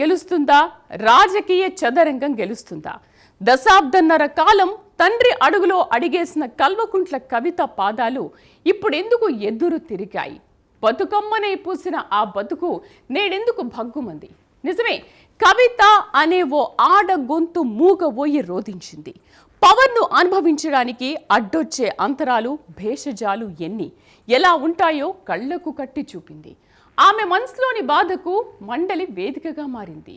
గెలుస్తుందా, రాజకీయ చదరంగం గెలుస్తుందా? దశాబ్దన్నర కాలం తండ్రి అడుగులో అడిగేసిన కల్వకుంట్ల కవిత పాదాలు ఇప్పుడెందుకు ఎదురు తిరిగాయి? బతుకమ్మనే పూసిన ఆ బతుకు నేడెందుకు భగ్గుమంది? నిజమే, కవిత అనే ఓ ఆడ గొంతు మూగబోయి రోధించింది. పవర్ను అనుభవించడానికి అడ్డొచ్చే అంతరాలు, భేషజాలు ఎలా ఉంటాయో కళ్లకు కట్టి చూపింది. ఆమె మనసులోని బాధకు మండలి వేదికగా మారింది.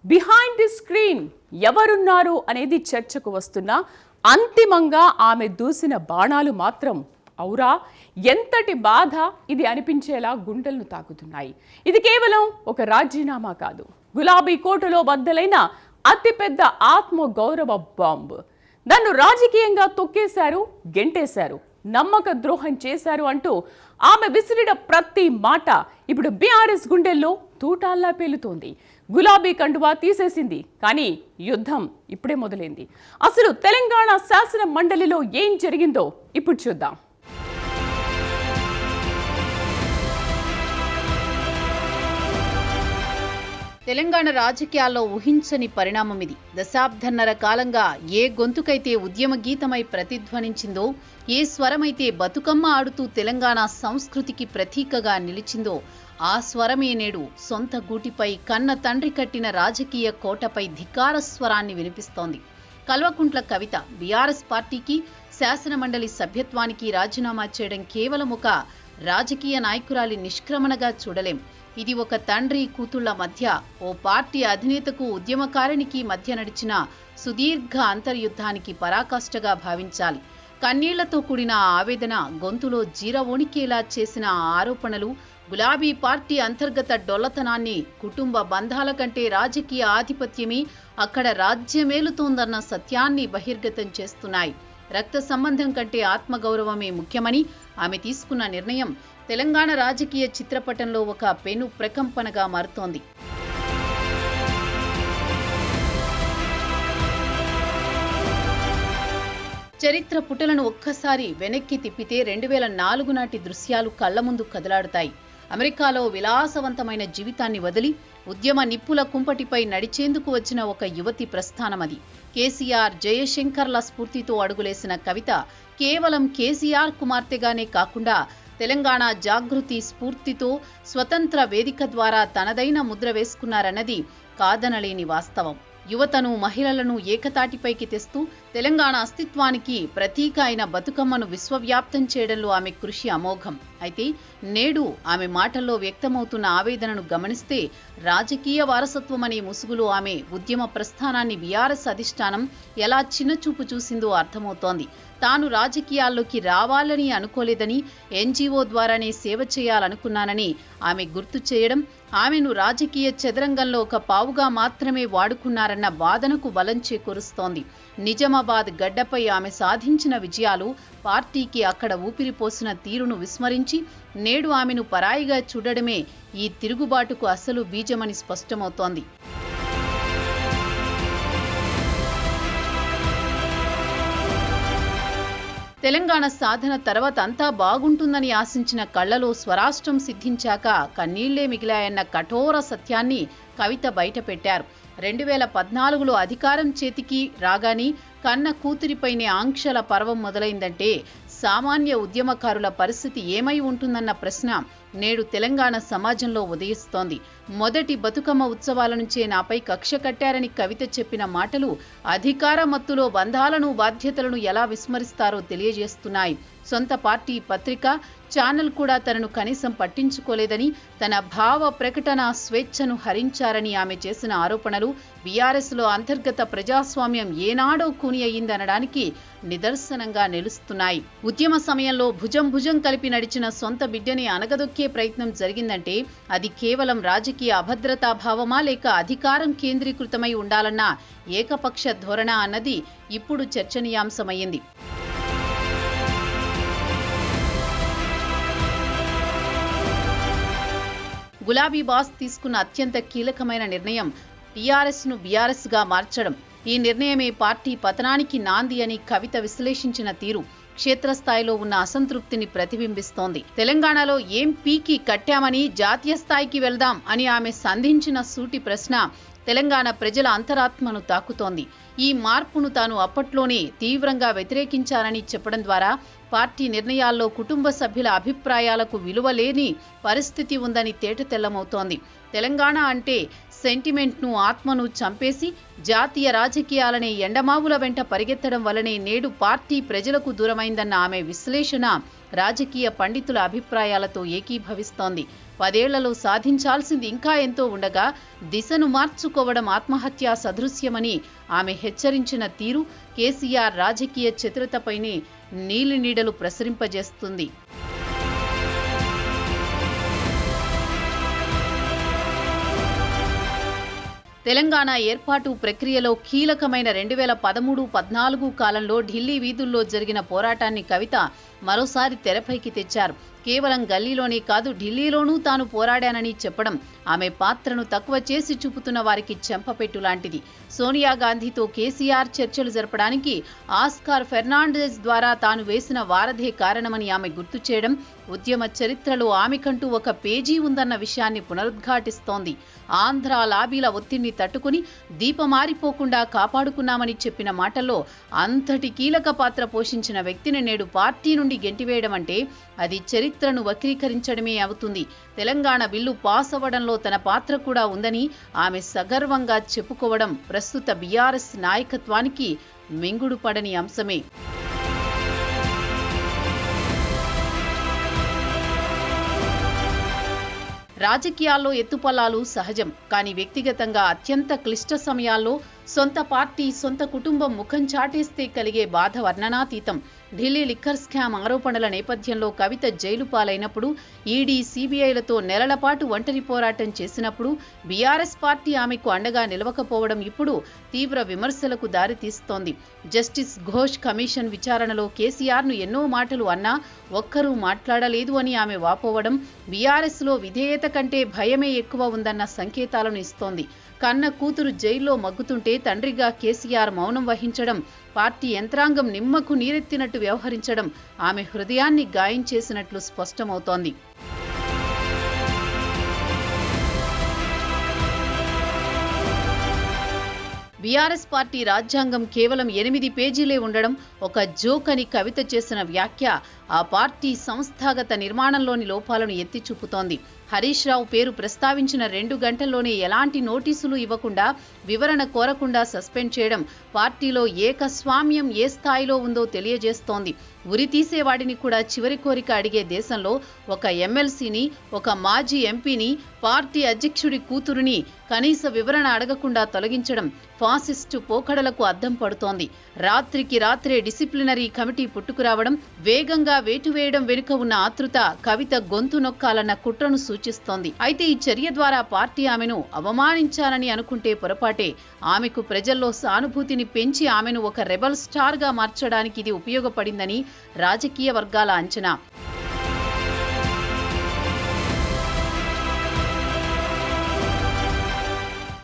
బిహైండ్ ది స్క్రీన్ ఎవరున్నారు అనేది చర్చకు వస్తున్నా అంతిమంగా ఆమె దూసిన బాణాలు మాత్రం ఔరా ఎంతటి బాధ ఇది అనిపించేలా గుండెలను తాకుతున్నాయి. ఇది కేవలం ఒక రాజీనామా కాదు, గులాబీ కోటలో బద్దలైన అతిపెద్ద ఆత్మ గౌరవ బాంబు. నన్ను రాజకీయంగా తొక్కేశారు, గెంటేశారు, నమ్మక ద్రోహం చేశారు అంటూ ఆమె విసిరిన ప్రతి మాట ఇప్పుడు బీఆర్ఎస్ గుండెల్లో తూటాల్లా పేలుతోంది. గులాబీ కండువా తీసేసింది, కానీ యుద్ధం ఇప్పుడే మొదలైంది. అసలు తెలంగాణ శాసన మండలిలో ఏం జరిగిందో ఇప్పుడు చూద్దాం. తెలంగాణ రాజకీయాల్లో ఊహించని పరిణామం ఇది. దశాబ్దన్నర కాలంగా ఏ గొంతుకైతే ఉద్యమ గీతమై ప్రతిధ్వనించిందో, ఏ స్వరమైతే బతుకమ్మ ఆడుతూ తెలంగాణ సంస్కృతికి ప్రతీకగా నిలిచిందో, ఆ స్వరమే నేడు సొంత గూటిపై కన్న తండ్రి కట్టిన రాజకీయ కోటపై ధిక్కార స్వరాన్ని వినిపిస్తోంది. కల్వకుంట్ల కవిత బీఆర్ఎస్ పార్టీకి, శాసనమండలి సభ్యత్వానికి రాజీనామా చేయడం కేవలం ఒక రాజకీయ నాయకురాలి నిష్క్రమణగా చూడలేం. ఇది ఒక తండ్రి కూతుళ్ల మధ్య, ఓ పార్టీ అధినేతకు ఉద్యమకారునికి మధ్య నడిచిన సుదీర్ఘ అంతర్యుద్ధానికి పరాకాష్ఠగా భావించాలి. కన్నీళ్లతో కూడిన ఆవేదన, గొంతులో జీర వణికేలా చేసిన ఆరోపణలు, గులాబీ పార్టీ అంతర్గత డొల్లతనాన్ని, కుటుంబ బంధాల కంటే రాజకీయ ఆధిపత్యమే అక్కడ రాజ్యమేలుతోందన్న సత్యాన్ని బహిర్గతం చేస్తున్నాయి. రక్త సంబంధం కంటే ఆత్మగౌరవమే ముఖ్యమని ఆమె తీసుకున్న నిర్ణయం తెలంగాణ రాజకీయ చిత్రపటంలో ఒక పెను ప్రకంపనగా మారుతోంది. చరిత్ర పుటలను ఒక్కసారి వెనక్కి తిప్పితే 2004 నాటి దృశ్యాలు కళ్ల ముందు కదలాడుతాయి. అమెరికాలో విలాసవంతమైన జీవితాన్ని వదిలి ఉద్యమ నిప్పుల కుంపటిపై నడిచేందుకు వచ్చిన ఒక యువతి ప్రస్థానమది. కేసీఆర్, జయశంకర్ల స్ఫూర్తితో అడుగులేసిన కవిత కేవలం కేసీఆర్ కుమార్తెగానే కాకుండా తెలంగాణ జాగృతి స్ఫూర్తితో స్వతంత్ర వేదిక ద్వారా తనదైన ముద్ర వేసుకున్నారన్నది కాదనలేని వాస్తవం. యువతను, మహిళలను ఏకతాటిపైకి తెస్తూ తెలంగాణ అస్తిత్వానికి ప్రతీక అయిన బతుకమ్మను విశ్వవ్యాప్తం చేయడంలో ఆమె కృషి అమోఘం. అయితే నేడు ఆమె మాటల్లో వ్యక్తమవుతున్న ఆవేదనను గమనిస్తే రాజకీయ వారసత్వం అనే ముసుగులో ఆమె ఉద్యమ ప్రస్థానాన్ని బీఆర్ఎస్ అధిష్టానం ఎలా చిన్నచూపు చూసిందో అర్థమవుతోంది. తాను రాజకీయాల్లోకి రావాలని అనుకోలేదని, ఎన్జీఓ ద్వారానే సేవ చేయాలనుకున్నానని ఆమె గుర్తు చేయడం, ఆమెను రాజకీయ చదరంగంలో ఒక పావుగా మాత్రమే వాడుకున్నారన్న వాదనకు బలం చేకూరుస్తోంది. నిజామాబాద్ గడ్డపై ఆమె సాధించిన విజయాలు, పార్టీకి అక్కడ ఊపిరిపోసిన తీరును విస్మరించి నేడు ఆమెను పరాయిగా చూడడమే ఈ తిరుగుబాటుకు అసలు బీజమని స్పష్టమవుతోంది. తెలంగాణ సాధన తర్వాత అంతా బాగుంటుందని ఆశించిన కళ్లలో స్వరాష్ట్రం సిద్ధించాక కన్నీళ్లే మిగిలాయన్న కఠోర సత్యాన్ని కవిత బయటపెట్టారు. 2014లో అధికారం చేతికి రాగానే కన్న కూతురిపైనే ఆంక్షల పర్వం మొదలైందంటే సామాన్య ఉద్యమకారుల పరిస్థితి ఏమై ఉంటుందన్న ప్రశ్న నేడు తెలంగాణ సమాజంలో ఉదయిస్తోంది. మొదటి బతుకమ్మ ఉత్సవాల నుంచే నాపై కక్ష కట్టారని కవిత చెప్పిన మాటలు అధికార మత్తులో బంధాలను, బాధ్యతలను ఎలా విస్మరిస్తారో తెలియజేస్తున్నాయి. సొంత పార్టీ పత్రిక, ఛానల్ కూడా తనను కనీసం పట్టించుకోలేదని, తన భావ ప్రకటన స్వేచ్ఛను హరించారని ఆమె చేసిన ఆరోపణలు బీఆర్ఎస్లో అంతర్గత ప్రజాస్వామ్యం ఏనాడో కూని అయ్యిందనడానికి నిదర్శనంగా నిలుస్తున్నాయి. ఉద్యమ సమయంలో భుజం కలిపి నడిచిన సొంత బిడ్డని అనగదొక్కే ప్రయత్నం జరిగిందంటే అది కేవలం రాజకీయ అభద్రతా భావమా, లేక అధికారం కేంద్రీకృతమై ఉండాలన్న ఏకపక్ష ధోరణ అన్నది ఇప్పుడు చర్చనీయాంశమయ్యింది. గులాబీ బాస్ తీసుకున్న అత్యంత కీలకమైన నిర్ణయం టీఆర్ఎస్ను బీఆర్ఎస్గా మార్చడం. ఈ నిర్ణయమే పార్టీ పతనానికి నాంది అని కవిత విశ్లేషించిన తీరు క్షేత్రస్థాయిలో ఉన్న అసంతృప్తిని ప్రతిబింబిస్తోంది. తెలంగాణలో ఏం పీకి కట్టామని జాతీయ స్థాయికి వెళ్దాం అని ఆమె సంధించిన సూటి ప్రశ్న తెలంగాణ ప్రజల అంతరాత్మను తాకుతోంది. ఈ మార్పును తాను అప్పట్లోనే తీవ్రంగా వ్యతిరేకించానని చెప్పడం ద్వారా పార్టీ నిర్ణయాల్లో కుటుంబ సభ్యుల అభిప్రాయాలకు విలువ లేని పరిస్థితి ఉందని తేటతెల్లమవుతోంది. తెలంగాణ అంటే సెంటిమెంట్ను, ఆత్మను చంపేసి జాతీయ రాజకీయాలనే ఎండమావుల వెంట పరిగెత్తడం వల్లనే నేడు పార్టీ ప్రజలకు దూరమైందన్న ఆమె విశ్లేషణ రాజకీయ పండితుల అభిప్రాయాలతో ఏకీభవిస్తోంది. 10 ఏళ్లలో సాధించాల్సింది ఇంకా ఎంతో ఉండగా దిశను మార్చుకోవడం ఆత్మహత్యా సదృశ్యమని ఆమె హెచ్చరించిన తీరు కేసీఆర్ రాజకీయ చతురతపైనే నీలి నీడలు ప్రసరింపజేస్తుంది. తెలంగాణ ఏర్పాటు ప్రక్రియలో కీలకమైన 2013-14 కాలంలో ఢిల్లీ వీధుల్లో జరిగిన పోరాటాన్ని కవిత మరోసారి తెరపైకి తెచ్చారు. కేవలం గల్లీలోనే కాదు, ఢిల్లీలోనూ తాను పోరాడానని చెప్పడం ఆమె పాత్రను తక్కువ చేసి చూపుతున్న వారికి చెంపపెట్టు లాంటిది. సోనియా గాంధీతో కేసీఆర్ చర్చలు జరపడానికి ఆస్కార్ ఫెర్నాండెజ్ ద్వారా తాను వేసిన వారధే కారణమని ఆమె గుర్తు చేయడం ఉద్యమ చరిత్రలో ఆమెకంటూ ఒక పేజీ ఉందన్న విషయాన్ని పునరుద్ఘాటిస్తోంది. ఆంధ్ర లాబీల ఒత్తిడిని తట్టుకుని దీపమారిపోకుండా కాపాడుకున్నామని చెప్పిన మాటల్లో అంతటి కీలక పాత్ర పోషించిన వ్యక్తిని నేడు పార్టీ నుండి గెంటివేయడం అంటే అది చరిత్రను వక్రీకరించడమే అవుతుంది. తెలంగాణ బిల్లు పాస్ అవ్వడంలో తన పాత్ర కూడా ఉందని ఆమె సగర్వంగా చెప్పుకోవడం ప్రస్తుత బీఆర్ఎస్ నాయకత్వానికి మింగుడు పడని అంశమే. రాజకీయాల్లో ఎత్తుపల్లాలు సహజం. కానీ వ్యక్తిగతంగా అత్యంత క్లిష్ట సమయాల్లో సొంత పార్టీ, సొంత కుటుంబం ముఖం చాటేస్తే కలిగే బాధ వర్ణనాతీతం. ఢిల్లీ లిక్కర్ స్కామ్ ఆరోపణల నేపథ్యంలో కవిత జైలు పాలైనప్పుడు, ఈడీ, సీబీఐలతో నెలల పాటు ఒంటరి పోరాటం చేసినప్పుడు బీఆర్ఎస్ పార్టీ ఆమెకు అండగా నిలవకపోవడం ఇప్పుడు తీవ్ర విమర్శలకు దారితీస్తోంది. జస్టిస్ ఘోష్ కమిషన్ విచారణలో కేసీఆర్ను ఎన్నో మాటలు అన్నా ఒక్కరూ మాట్లాడలేదు అని ఆమె వాపోవడం బీఆర్ఎస్లో విధేయత కంటే భయమే ఎక్కువ ఉందన్న సంకేతాలను ఇస్తోంది. కన్న కూతురు జైల్లో మగ్గుతుంటే తండ్రిగా కేసీఆర్ మౌనం వహించడం, పార్టీ యంత్రాంగం నిమ్మకు నీరెత్తినట్టు వ్యవహరించడం ఆమె హృదయాన్ని గాయం చేసినట్లు స్పష్టమవుతోంది. బీఆర్ఎస్ పార్టీ రాజ్యాంగం కేవలం 8 పేజీలే ఉండడం ఒక జోక్ అని కవిత చేసిన వ్యాఖ్య ఆ పార్టీ సంస్థాగత నిర్మాణంలోని లోపాలను ఎత్తి చూపుతోంది. హరీష్ రావు పేరు ప్రస్తావించిన 2 గంటల్లోనే ఎలాంటి నోటీసులు ఇవ్వకుండా, వివరణ కోరకుండా సస్పెండ్ చేయడం పార్టీలో ఏకస్వామ్యం ఏ స్థాయిలో ఉందో తెలియజేస్తోంది. ఉరి తీసేవాడిని కూడా చివరి కోరిక అడిగే దేశంలో ఒక ఎమ్మెల్సీని, ఒక మాజీ ఎంపీని, పార్టీ అధ్యక్షుడి కూతురుని కనీస వివరణ అడగకుండా తొలగించడం ఫాసిస్టు పోకడలకు అద్దం పడుతోంది. రాత్రికి రాత్రే డిసిప్లినరీ కమిటీ పుట్టుకురావడం, వేగంగా వేటు వేయడం వెనుక ఉన్న ఆతృత కవిత గొంతు నొక్కాలన్న కుట్రను సూచిస్తోంది. అయితే ఈ చర్య ద్వారా పార్టీ ఆమెను అవమానించాలని అనుకుంటే పొరపాటే. ఆమెకు ప్రజల్లో సానుభూతిని పెంచి ఆమెను ఒక రెబల్ స్టార్ గా మార్చడానికి ఇది ఉపయోగపడిందని రాజకీయ వర్గాల అంచనా.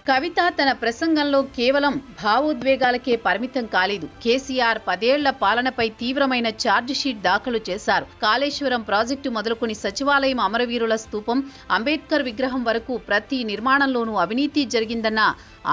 కవిత తన ప్రసంగంలో కేవలం భావోద్వేగాలకే పరిమితం కాలేదు. కేసీఆర్ 10 ఏళ్ల పాలనపై తీవ్రమైన ఛార్జిషీట్ దాఖలు చేశారు. కాళేశ్వరం ప్రాజెక్టు మొదలుకొని సచివాలయం, అమరవీరుల స్తూపం, అంబేద్కర్ విగ్రహం వరకు ప్రతి నిర్మాణంలోనూ అవినీతి జరిగిందన్న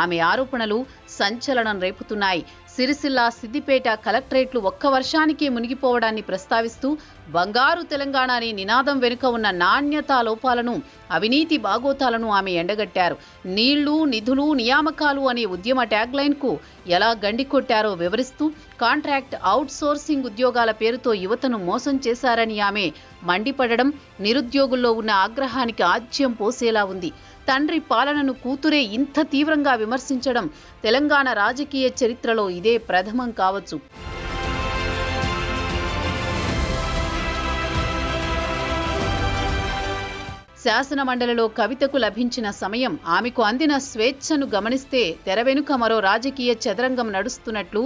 ఆమె ఆరోపణలు సంచలనం రేపుతున్నాయి. సిరిసిల్ల, సిద్దిపేట కలెక్టరేట్లు ఒక్క వర్షానికే మునిగిపోవడాన్ని ప్రస్తావిస్తూ బంగారు తెలంగాణ అనే నినాదం వెనుక ఉన్న నాణ్యతా లోపాలను, అవినీతి బాగోతాలను ఆమె ఎండగట్టారు. నీళ్లు, నిధులు, నియామకాలు అనే ఉద్యమ ట్యాగ్లైన్ కు ఎలా గండికొట్టారో వివరిస్తూ కాంట్రాక్ట్ అవుట్ సోర్సింగ్ ఉద్యోగాల పేరుతో యువతను మోసం చేశారని ఆమె మండిపడడం నిరుద్యోగుల్లో ఉన్న ఆగ్రహానికి ఆజ్యం పోసేలా ఉంది. తండ్రి పాలనను కూతురే ఇంత తీవ్రంగా విమర్శించడం తెలంగాణ రాజకీయ చరిత్రలో ఇదే ప్రథమం కావచ్చు. శాసన మండలిలో కవితకు లభించిన సమయం, ఆమెకు అందిన స్వేచ్ఛను గమనిస్తే తెర వెనుక మరో రాజకీయ చదరంగం నడుస్తున్నట్లు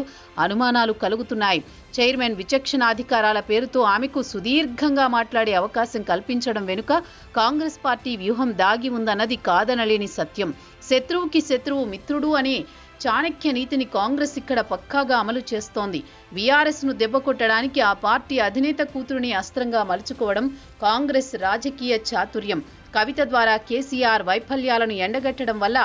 అనుమానాలు కలుగుతున్నాయి. చైర్మన్ విచక్షణాధికారాల పేరుతో ఆమెకు సుదీర్ఘంగా మాట్లాడే అవకాశం కల్పించడం వెనుక కాంగ్రెస్ పార్టీ వ్యూహం దాగి ఉందన్నది కాదనలేని సత్యం. శత్రువుకి శత్రువు మిత్రుడు అని చాణక్య నీతిని కాంగ్రెస్ ఇక్కడ పక్కాగా అమలు చేస్తోంది. బీఆర్ఎస్ ను దెబ్బకొట్టడానికి ఆ పార్టీ అధినేత కూతురుని అస్త్రంగా మలుచుకోవడం కాంగ్రెస్ రాజకీయ చాతుర్యం. కవిత ద్వారా కేసీఆర్ వైఫల్యాలను ఎండగట్టడం వల్ల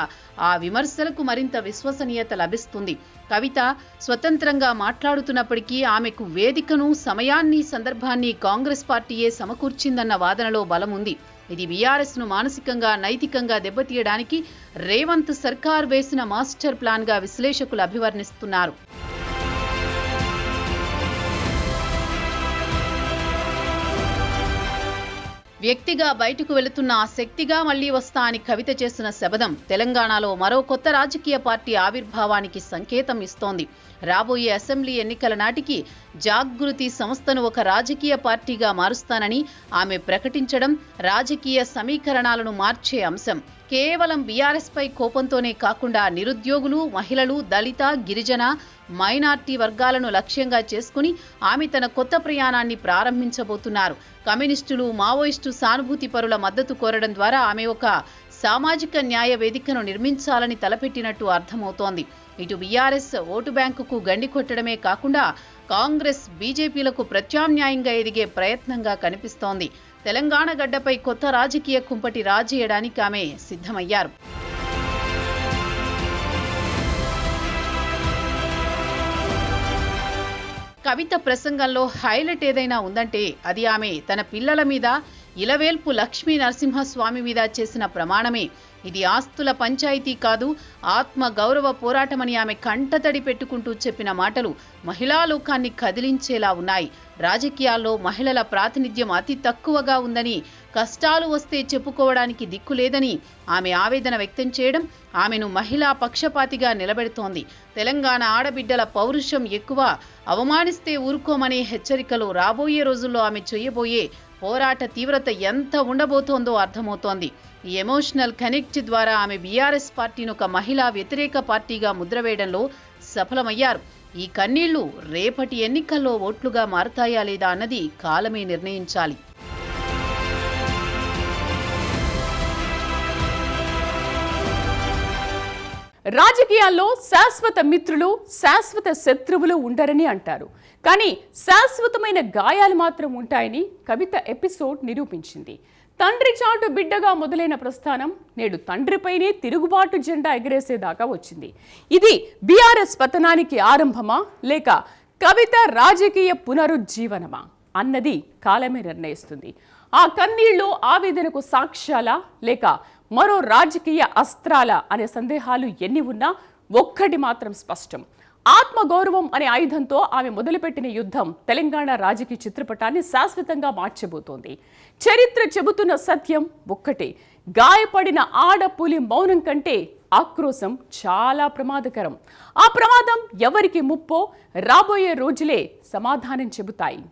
ఆ విమర్శలకు మరింత విశ్వసనీయత లభిస్తుంది. కవిత స్వతంత్రంగా మాట్లాడుతున్నప్పటికీ ఆమెకు వేదికను, సమయాన్ని, సందర్భాన్ని కాంగ్రెస్ పార్టీయే సమకూర్చిందన్న వాదనలో బలం ఉంది. ఇది బీఆర్ఎస్ ను మానసికంగా, నైతికంగా దెబ్బతీయడానికి రేవంత్ సర్కార్ వేసిన మాస్టర్ ప్లాన్ గా విశ్లేషకులు అభివర్ణిస్తున్నారు. వ్యక్తిగా బయటకు వెళుతున్న ఆ శక్తిగా మళ్లీ వస్తా అని కవిత చేసిన శబదం తెలంగాణలో మరో కొత్త రాజకీయ పార్టీ ఆవిర్భావానికి సంకేతం ఇస్తోంది. రాబోయే అసెంబ్లీ ఎన్నికల నాటికి జాగృతి సంస్థను ఒక రాజకీయ పార్టీగా మారుస్తానని ఆమె ప్రకటించడం రాజకీయ సమీకరణాలను మార్చే అంశం. కేవలం బీఆర్ఎస్ పై కోపంతోనే కాకుండా నిరుద్యోగులు, మహిళలు, దళిత, గిరిజన, మైనార్టీ వర్గాలను లక్ష్యంగా చేసుకుని ఆమె తన కొత్త ప్రయాణాన్ని ప్రారంభించబోతున్నారు. కమ్యూనిస్టులు, మావోయిస్టు సానుభూతి పరుల మద్దతు కోరడం ద్వారా ఆమె ఒక సామాజిక న్యాయ వేదికను నిర్మించాలని తలపెట్టినట్టు అర్థమవుతోంది. ఇటు బీఆర్ఎస్ ఓటు బ్యాంకుకు గండి కొట్టడమే కాకుండా కాంగ్రెస్, బీజేపీలకు ప్రత్యామ్నాయంగా ఎదిగే ప్రయత్నంగా కనిపిస్తోంది. తెలంగాణ గడ్డపై కొత్త రాజకీయ కుంపటి రాజేయడానికి ఆమె సిద్ధమయ్యారు. కవిత ప్రసంగంలో హైలైట్ ఏదైనా ఉందంటే అది ఆమె తన పిల్లల మీద, ఇలవేల్పు లక్ష్మీ నరసింహస్వామి మీద చేసిన ప్రమాణమే. ఇది ఆస్తుల పంచాయతీ కాదు, ఆత్మ గౌరవ పోరాటమని ఆమె కంటతడి పెట్టుకుంటూ చెప్పిన మాటలు మహిళా లోకాన్ని కదిలించేలా ఉన్నాయి. రాజకీయాల్లో మహిళల ప్రాతినిధ్యం అతి తక్కువగా ఉందని, కష్టాలు వస్తే చెప్పుకోవడానికి దిక్కులేదని ఆమె ఆవేదన వ్యక్తం చేయడం ఆమెను మహిళా పక్షపాతిగా నిలబెడుతోంది. తెలంగాణ ఆడబిడ్డల పౌరుషం ఎక్కువ, అవమానిస్తే ఊరుకోమనే హెచ్చరికలు రాబోయే రోజుల్లో ఆమె చేయబోయే పోరాట తీవ్రత ఎంత ఉండబోతోందో అర్థమవుతోంది. ఈ ఎమోషనల్ కనెక్ట్ ద్వారా ఆమె బీఆర్ఎస్ పార్టీని ఒక మహిళా వ్యతిరేక పార్టీగా ముద్రవేయడంలో సఫలమయ్యారు. ఈ కన్నీళ్లు రేపటి ఎన్నికల్లో ఓట్లుగా మారతాయా లేదా అన్నది కాలమే నిర్ణయించాలి. రాజకీయాల్లో శాశ్వత మిత్రులు, శాశ్వత శత్రువులు ఉండరని అంటారు. కానీ శాశ్వతమైన గాయాలు మాత్రం ఉంటాయని కవిత ఎపిసోడ్ నిరూపించింది. తండ్రి చాటు బిడ్డగా మొదలైన ప్రస్థానం నేడు తండ్రిపైనే తిరుగుబాటు జెండా ఎగరేసేదాకా వచ్చింది. ఇది బీఆర్ఎస్ పతనానికి ఆరంభమా లేక కవిత రాజకీయ పునరుజ్జీవనమా అన్నది కాలమే నిర్ణయిస్తుంది. ఆ కన్నీళ్లు ఆవేదనకు సాక్ష్యాలా లేక మరో రాజకీయ అస్త్రాల అనే సందేహాలు ఎన్ని ఉన్నా ఒక్కటి మాత్రం స్పష్టం. ఆత్మగౌరవం అనే ఆయుధంతో ఆమె మొదలుపెట్టిన యుద్ధం తెలంగాణ రాజకీయ చిత్రపటాన్ని శాశ్వతంగా మార్చబోతోంది. చరిత్ర చెబుతున్న సత్యం ఒక్కటే: గాయపడిన ఆడపులి మౌనం కంటే ఆక్రోశం చాలా ప్రమాదకరం. ఆ ప్రమాదం ఎవరికి ముప్పో రాబోయే రోజులే సమాధానం చెబుతాయి.